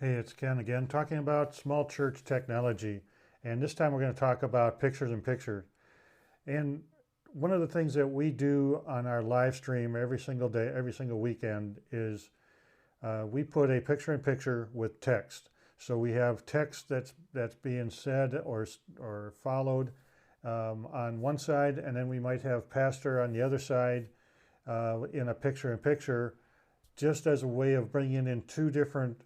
Hey, it's Ken again, talking about small church technology. And this time we're going to talk about pictures in picture. And one of the things that we do on our live stream every single day, every single weekend, is we put a picture in picture with text. So we have text that's being said or followed on one side, and then we might have pastor on the other side in a picture in picture, just as a way of bringing in two different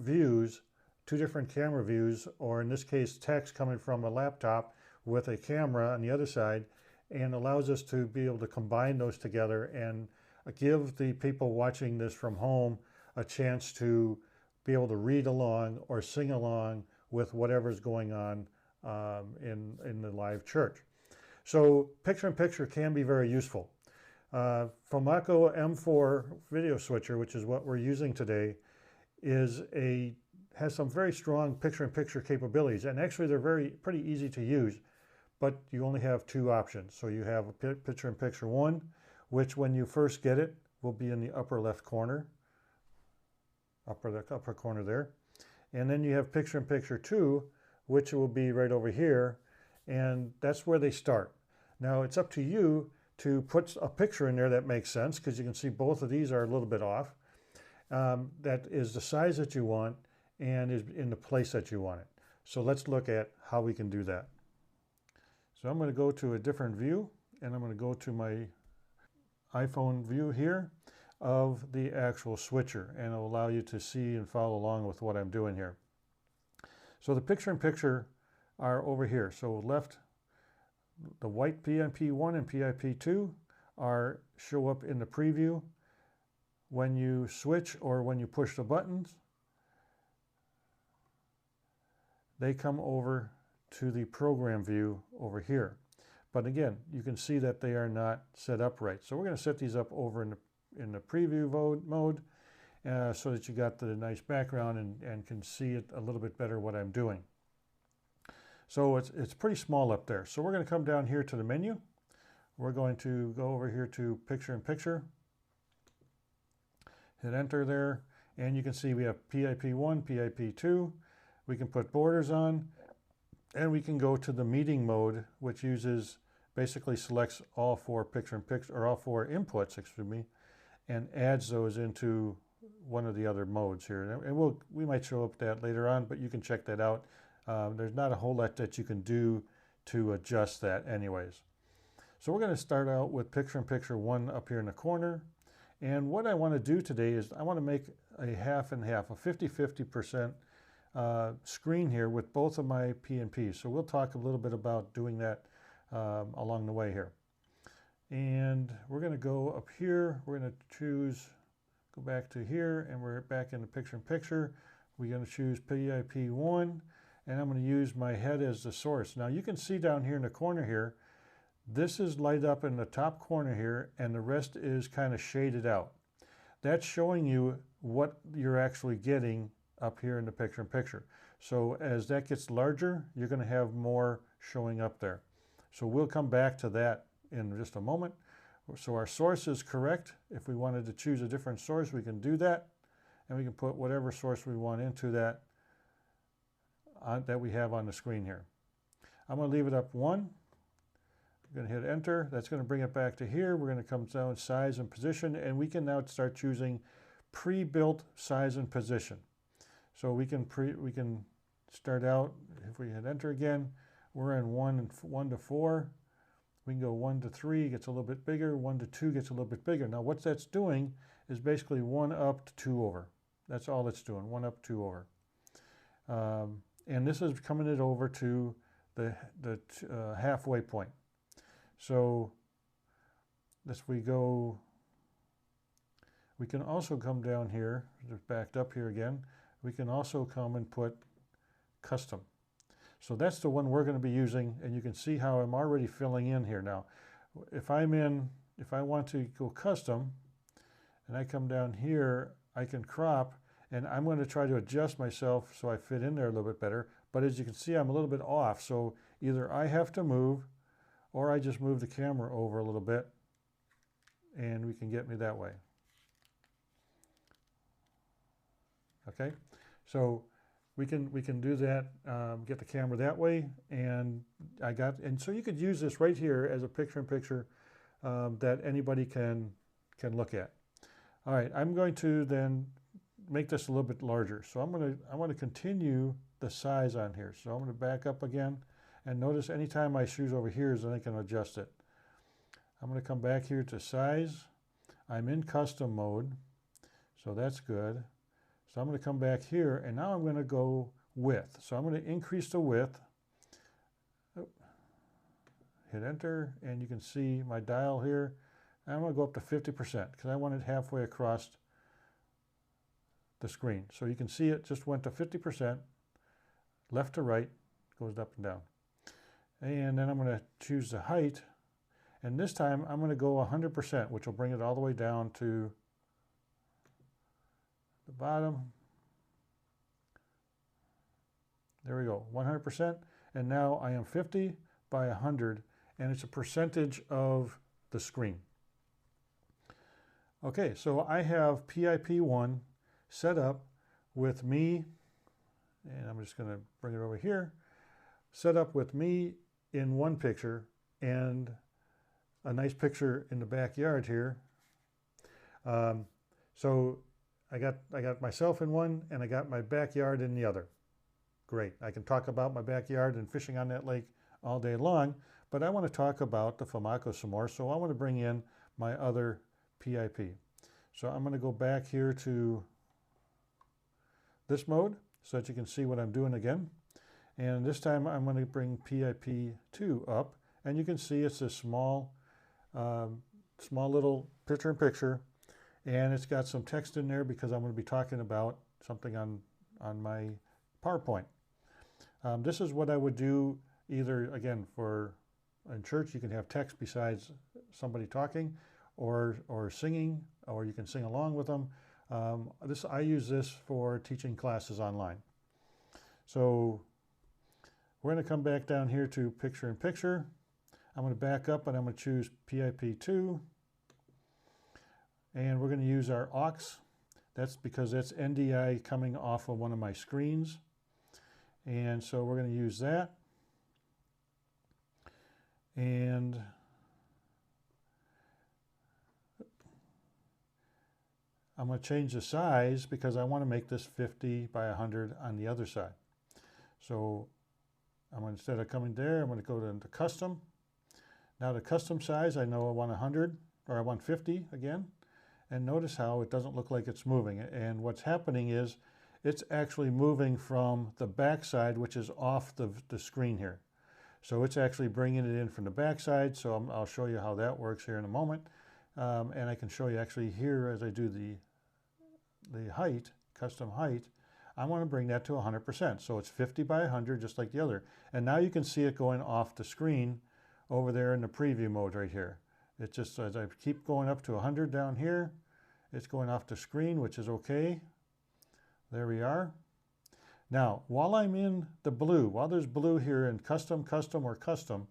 views, two different camera views, or in this case, text coming from a laptop with a camera on the other side, and allows us to be able to combine those together and give the people watching this from home a chance to be able to read along or sing along with whatever's going on in the live church. So picture in picture can be very useful. FoMaKo M4 video switcher, which is what we're using today, has some very strong picture-in-picture capabilities, and actually they're pretty easy to use, but you only have two options. So you have a picture-in-picture one, which when you first get it will be in the upper left corner, upper corner there, and then you have picture-in-picture two, which will be right over here, and that's where they start. Now it's up to you to put a picture in there that makes sense, because you can see both of these are a little bit off. That is the size that you want and is in the place that you want it. So let's look at how we can do that. So I'm going to go to a different view, and I'm going to go to my iPhone view here of the actual switcher, and it will allow you to see and follow along with what I'm doing here. So the picture-in-picture are over here. So left, the white PIP1 and PIP2 show up in the preview. When you switch or when you push the buttons, they come over to the program view over here. But again, you can see that they are not set up right. So we're going to set these up over in the preview mode so that you got the nice background and can see it a little bit better what I'm doing. So it's pretty small up there. So we're going to come down here to the menu. We're going to go over here to picture in picture. Hit enter there, and you can see we have PIP1, PIP2. We can put borders on, and we can go to the meeting mode, which basically selects all four picture-in-picture, or all four inputs, excuse me, and adds those into one of the other modes here. And we might show up that later on, but you can check that out. There's not a whole lot that you can do to adjust that anyways. So we're going to start out with picture-in-picture one up here in the corner. And what I want to do today is I want to make a half and half, a 50-50% screen here with both of my P&Ps. So we'll talk a little bit about doing that along the way here. And we're going to go up here. We're going to go back to here, and we're back in the picture-in-picture. We're going to choose PIP1, and I'm going to use my head as the source. Now you can see down here in the corner here, this is light up in the top corner here, and the rest is kind of shaded out. That's showing you what you're actually getting up here in the picture-in-picture. So as that gets larger, you're going to have more showing up there. So we'll come back to that in just a moment. So our source is correct. If we wanted to choose a different source, we can do that, and we can put whatever source we want into that that we have on the screen here. I'm going to leave it up 1. We're going to hit enter. That's going to bring it back to here. We're going to come down size and position, and we can now start choosing pre-built size and position. So we can start out, if we hit enter again, we're in 1 to 4. We can go 1 to 3, gets a little bit bigger. 1 to 2 gets a little bit bigger. Now what that's doing is basically 1 up to 2 over. That's all it's doing, 1 up, 2 over. And this is coming it over to the halfway point. So as we go, we can also come down here, just backed up here again, we can also come and put custom. So that's the one we're going to be using, and you can see how I'm already filling in here now. If I want to go custom, and I come down here, I can crop, and I'm going to try to adjust myself so I fit in there a little bit better. But as you can see, I'm a little bit off, so either I have to move, or I just move the camera over a little bit, and we can get me that way. Okay, So we can do that, get the camera that way, and so you could use this right here as a picture-in-picture that anybody can look at. All right, I'm going to then make this a little bit larger. So I want to continue the size on here. So I'm going to back up again, and notice anytime I choose over here, then I can adjust it. I'm going to come back here to size. I'm in custom mode, so that's good. So I'm going to come back here, and now I'm going to go width. So I'm going to increase the width. Oh, hit enter, and you can see my dial here. I'm going to go up to 50% because I want it halfway across the screen. So you can see it just went to 50%, left to right, goes up and down. And then I'm going to choose the height, and this time I'm going to go 100%, which will bring it all the way down to the bottom. There we go, 100%. And now I am 50 by 100, and it's a percentage of the screen. Okay, so I have PIP1 set up with me, and I'm just going to bring it over here, set up with me in one picture and a nice picture in the backyard here. So I got myself in one, and I got my backyard in the other. Great. I can talk about my backyard and fishing on that lake all day long, but I want to talk about the FoMaKo some more, so I want to bring in my other PIP. So I'm going to go back here to this mode so that you can see what I'm doing again. And this time I'm going to bring PIP2 up, and you can see it's a small little picture-in-picture, and it's got some text in there because I'm going to be talking about something on my PowerPoint. This is what I would do either, again, in church you can have text besides somebody talking, or singing, or you can sing along with them. I use this for teaching classes online. So we're going to come back down here to picture-in-picture. I'm going to back up, and I'm going to choose PIP2. And we're going to use our aux. That's because that's NDI coming off of one of my screens. And so we're going to use that. And I'm going to change the size because I want to make this 50 by 100 on the other side. So instead of coming there, I'm going to go to custom. Now the custom size, I know I want 100, or I want 50 again. And notice how it doesn't look like it's moving. And what's happening is it's actually moving from the back side, which is off the screen here. So it's actually bringing it in from the back side. So I'll show you how that works here in a moment. And I can show you actually here as I do the height, custom height, I want to bring that to 100%. So it's 50 by 100, just like the other. And now you can see it going off the screen over there in the preview mode right here. It's just as I keep going up to 100 down here, it's going off the screen, which is okay. There we are. Now, while I'm in the blue, while there's blue here in custom, or custom,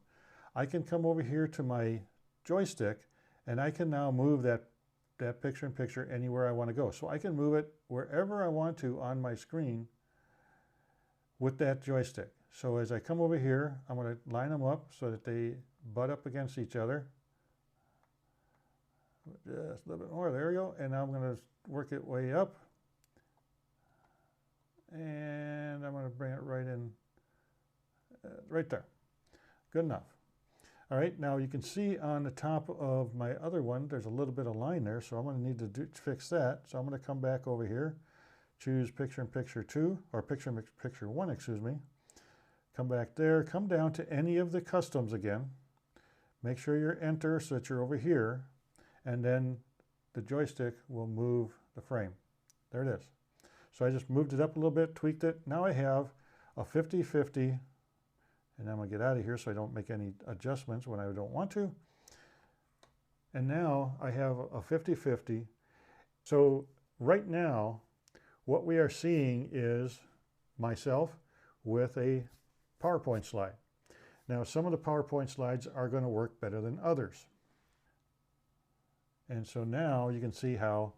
I can come over here to my joystick, and I can now move that picture-in-picture anywhere I want to go. So I can move it wherever I want to on my screen with that joystick. So as I come over here, I'm going to line them up so that they butt up against each other. Just a little bit more, there we go. And now I'm going to work it way up. And I'm going to bring it right in, right there. Good enough. All right, now you can see on the top of my other one, there's a little bit of line there, so I'm going to need to fix that. So I'm going to come back over here, choose picture-in-picture 2, or picture-in-picture 1, excuse me. Come back there, come down to any of the customs again. Make sure you're enter so that you're over here, and then the joystick will move the frame. There it is. So I just moved it up a little bit, tweaked it. Now I have a 50-50, and I'm going to get out of here so I don't make any adjustments when I don't want to. And now I have a 50-50. So right now, what we are seeing is myself with a PowerPoint slide. Now, some of the PowerPoint slides are going to work better than others. And so now you can see how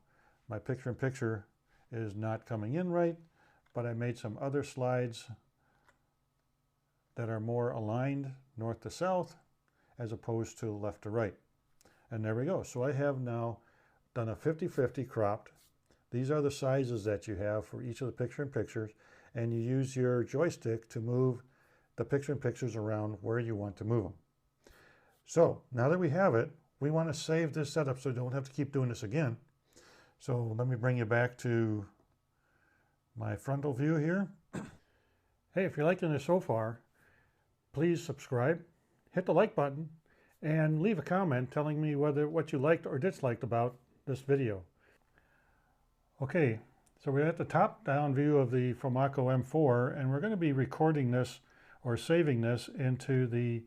my picture-in-picture is not coming in right. but I made some other slides that are more aligned north to south as opposed to left to right. And there we go. So I have now done a 50-50 cropped. These are the sizes that you have for each of the picture-in-pictures, and you use your joystick to move the picture-in-pictures around where you want to move them. So now that we have it, we want to save this setup so we don't have to keep doing this again. So let me bring you back to my frontal view here. Hey, if you're liking this so far, please subscribe, hit the like button, and leave a comment telling me what you liked or disliked about this video. Okay, so we're at the top-down view of the FoMaKo M4, and we're going to be recording this or saving this into the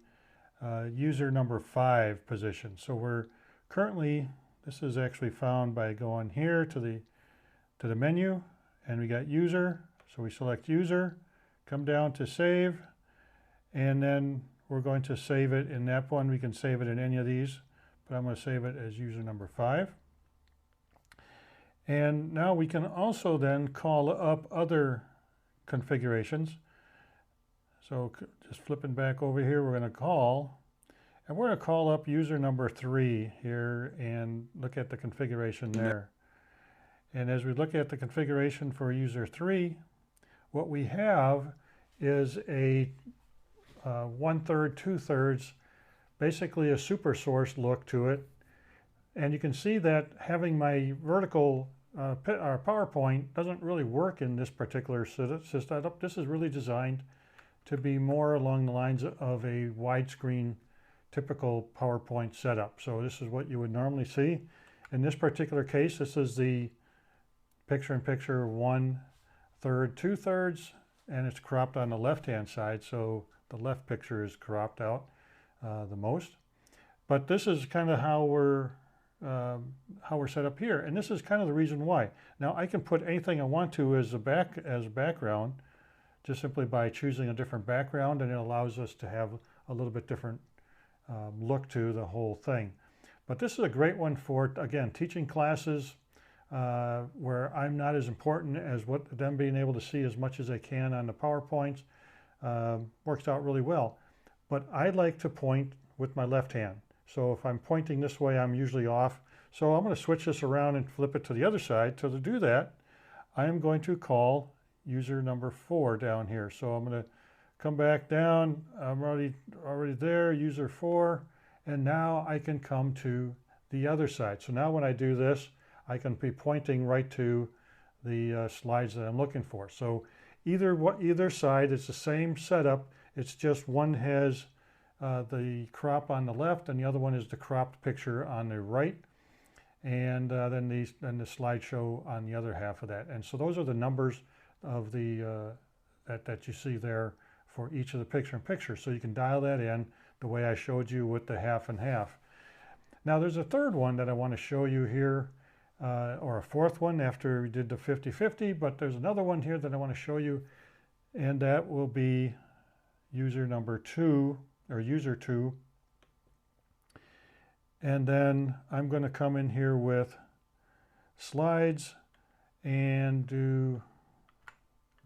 user number 5 position. So we're currently, this is actually found by going here to the menu, and we got user. So we select user, come down to save, and then we're going to save it in that one. We can save it in any of these, but I'm going to save it as user number 5. And now we can also then call up other configurations. So just flipping back over here, we're going to call, and we're going to call up user number 3 here and look at the configuration there. And as we look at the configuration for user 3, what we have is a 1/3, 2/3, basically a SuperSource look to it. And you can see that having my vertical PowerPoint doesn't really work in this particular setup. This is really designed to be more along the lines of a widescreen typical PowerPoint setup. So this is what you would normally see. In this particular case, this is the picture-in-picture 1/3, 2/3, and it's cropped on the left-hand side, so the left picture is cropped out the most. But this is kind of how we're set up here, and this is kind of the reason why. Now I can put anything I want to as a background, just simply by choosing a different background, and it allows us to have a little bit different look to the whole thing. But this is a great one for, again, teaching classes where I'm not as important as what them being able to see as much as they can on the PowerPoints. Works out really well. But I like to point with my left hand. So if I'm pointing this way, I'm usually off. So I'm going to switch this around and flip it to the other side. So to do that, I am going to call user number 4 down here. So I'm going to come back down. I'm already there, user 4. And now I can come to the other side. So now when I do this, I can be pointing right to the slides that I'm looking for. So either side, it's the same setup. It's just one has the crop on the left, and the other one is the cropped picture on the right, and then the slideshow on the other half of that. And so those are the numbers of the that you see there for each of the picture-in-picture. So you can dial that in the way I showed you with the half and half. Now there's a third one that I want to show you here, or a fourth one after we did the 50-50, but there's another one here that I want to show you, and that will be user number 2, or user 2. And then I'm going to come in here with slides and do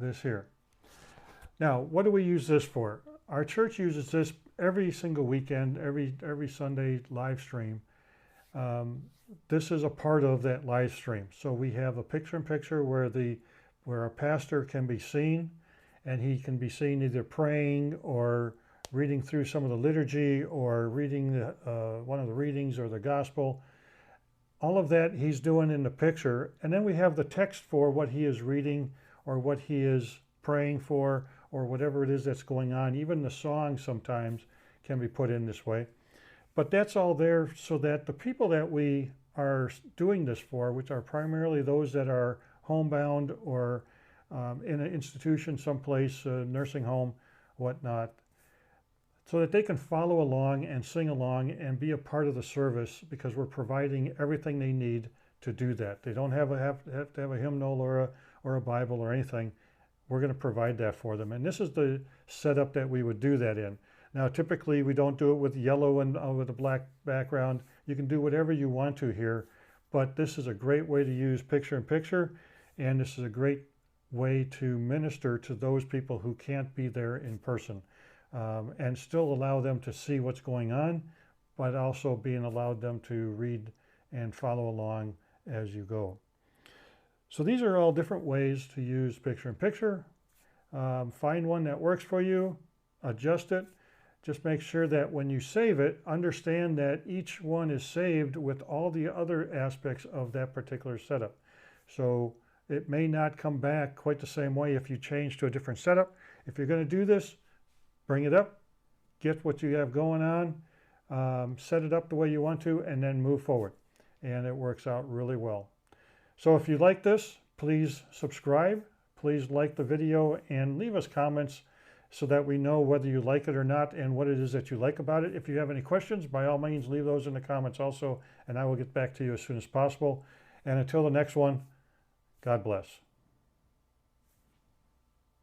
this here. Now, what do we use this for? Our church uses this every single weekend, every Sunday live stream. This is a part of that live stream. So we have a picture-in-picture where our pastor can be seen, and he can be seen either praying or reading through some of the liturgy or reading one of the readings or the gospel. All of that he's doing in the picture. And then we have the text for what he is reading or what he is praying for or whatever it is that's going on. Even the song sometimes can be put in this way. But that's all there so that the people that we are doing this for, which are primarily those that are homebound or in an institution someplace, nursing home, whatnot, so that they can follow along and sing along and be a part of the service, because we're providing everything they need to do that. They don't have to have a hymnal or a Bible or anything. We're going to provide that for them. And this is the setup that we would do that in. Now, typically, we don't do it with yellow and with a black background. You can do whatever you want to here, but this is a great way to use picture-in-picture, and this is a great way to minister to those people who can't be there in person, and still allow them to see what's going on, but also being allowed them to read and follow along as you go. So these are all different ways to use picture-in-picture. Find one that works for you, adjust it. Just make sure that when you save it, understand that each one is saved with all the other aspects of that particular setup. So it may not come back quite the same way if you change to a different setup. If you're going to do this, bring it up, get what you have going on, set it up the way you want to, and then move forward. And it works out really well. So if you like this, please subscribe, please like the video, and leave us comments so that we know whether you like it or not and what it is that you like about it. If you have any questions, by all means, leave those in the comments also, and I will get back to you as soon as possible. And until the next one, God bless.